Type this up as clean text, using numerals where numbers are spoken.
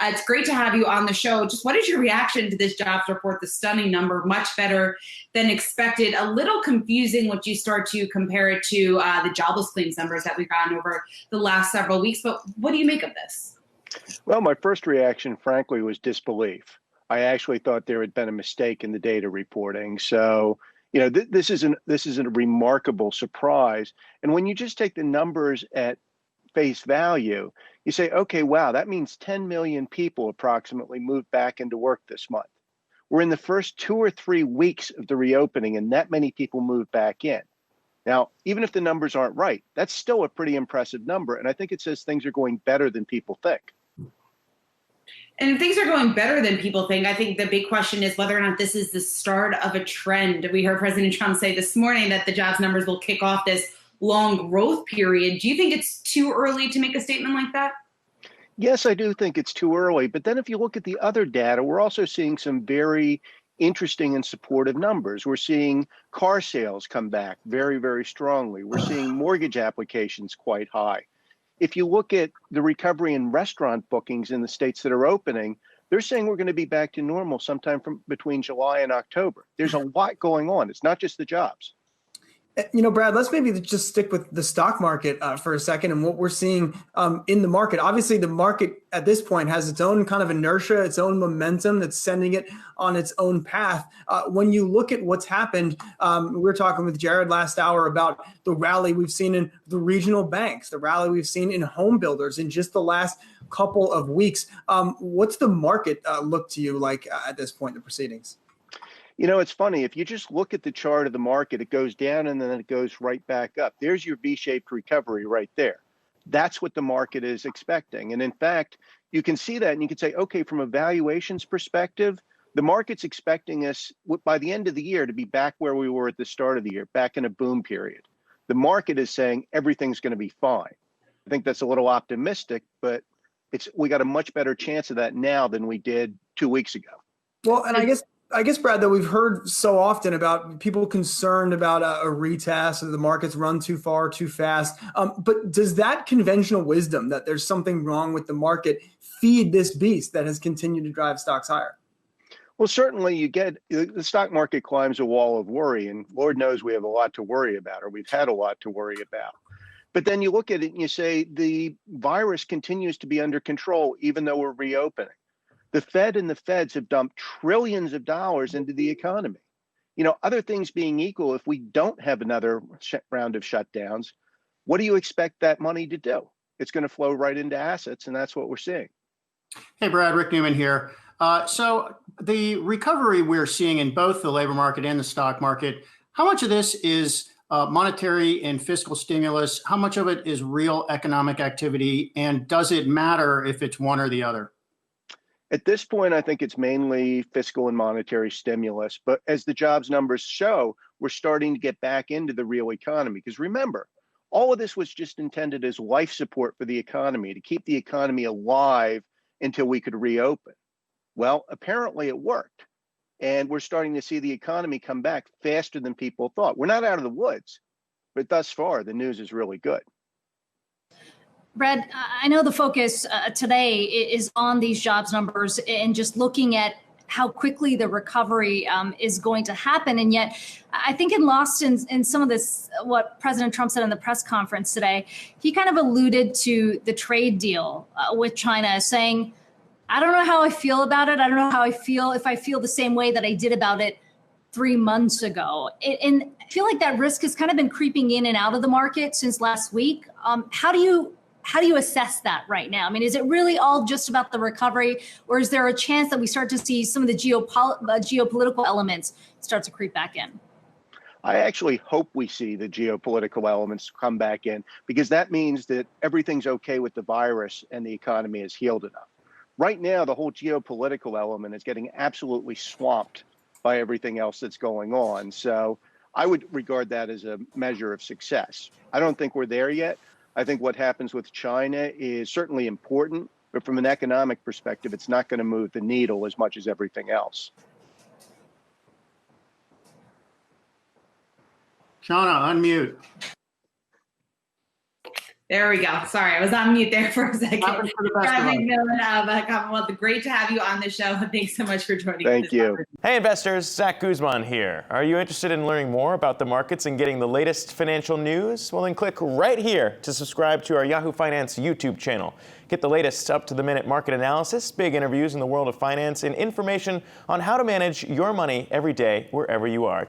It's great to have you on the show. Just what is your reaction to this jobs report, the stunning number, much better than expected, a little confusing once you start to compare it to the jobless claims numbers that we've gotten over the last several weeks. But what do you make of this? Well, my first reaction, frankly, was disbelief. I actually thought there had been a mistake in the data reporting. So, this is a remarkable surprise. And when you just take the numbers at face value, you say, okay, wow, that means 10 million people approximately moved back into work this month. We're in the first 2 or 3 weeks of the reopening, and that many people moved back in. Now, even if the numbers aren't right, that's still a pretty impressive number. And I think it says things are going better than people think. And if things are going better than people think, I think the big question is whether or not this is the start of a trend. We heard President Trump say this morning that the jobs numbers will kick off this long growth period. Do you think it's too early to make a statement like that? Yes, I do think it's too early. But then if you look at the other data, we're also seeing some very interesting and supportive numbers. We're seeing car sales come back very, very strongly. We're seeing mortgage applications quite high. If you look at the recovery in restaurant bookings in the states that are opening, they're saying we're going to be back to normal sometime from between July and October. There's a lot going on. It's not just the jobs. Brad, let's maybe just stick with the stock market for a second and what we're seeing in the market. Obviously, the market at this point has its own kind of inertia, its own momentum that's sending it on its own path. When you look at what's happened, we were talking with Jared last hour about the rally we've seen in the regional banks, the rally we've seen in home builders in just the last couple of weeks. What's the market look to you like at this point in the proceedings? It's funny. If you just look at the chart of the market, it goes down and then it goes right back up. There's your V-shaped recovery right there. That's what the market is expecting. And in fact, you can see that and you can say, okay, from a valuations perspective, the market's expecting us by the end of the year to be back where we were at the start of the year, back in a boom period. The market is saying everything's going to be fine. I think that's a little optimistic, but we got a much better chance of that now than we did 2 weeks ago. Well, and I guess, Brad, that we've heard so often about people concerned about a retest, or the market's run too far, too fast. But does that conventional wisdom that there's something wrong with the market feed this beast that has continued to drive stocks higher? Well, certainly you get the stock market climbs a wall of worry, and Lord knows we have a lot to worry about, or we've had a lot to worry about. But then you look at it and you say the virus continues to be under control, even though we're reopening. The Fed and the Feds have dumped trillions of dollars into the economy. Other things being equal, if we don't have another round of shutdowns, what do you expect that money to do? It's going to flow right into assets, and that's what we're seeing. Hey, Brad, Rick Newman here. So the recovery we're seeing in both the labor market and the stock market, how much of this is monetary and fiscal stimulus? How much of it is real economic activity? And does it matter if it's one or the other? At this point, I think it's mainly fiscal and monetary stimulus. But as the jobs numbers show, we're starting to get back into the real economy. Because remember, all of this was just intended as life support for the economy, to keep the economy alive until we could reopen. Well, apparently it worked. And we're starting to see the economy come back faster than people thought. We're not out of the woods, but thus far, the news is really good. Brad, I know the focus today is on these jobs numbers and just looking at how quickly the recovery is going to happen. And yet, I think lost in some of this, what President Trump said in the press conference today, he kind of alluded to the trade deal with China, saying, I don't know how I feel about it. I don't know how I feel, if I feel the same way that I did about it 3 months ago. And I feel like that risk has kind of been creeping in and out of the market since last week. How do you assess that right now? I mean, is it really all just about the recovery, or is there a chance that we start to see some of the geopolitical elements start to creep back in? I actually hope we see the geopolitical elements come back in, because that means that everything's okay with the virus and the economy is healed enough. Right now, the whole geopolitical element is getting absolutely swamped by everything else that's going on. So I would regard that as a measure of success. I don't think we're there yet. I think what happens with China is certainly important, but from an economic perspective, it's not going to move the needle as much as everything else. Shauna, unmute. There we go. Sorry, I was on mute there for a second. Happens for the best of us. McMillan of Commonwealth, great to have you on the show. Thanks so much for joining us. Thank you. Hey investors, Zach Guzman here. Are you interested in learning more about the markets and getting the latest financial news? Well, then click right here to subscribe to our Yahoo Finance YouTube channel. Get the latest up-to-the-minute market analysis, big interviews in the world of finance, and information on how to manage your money every day wherever you are.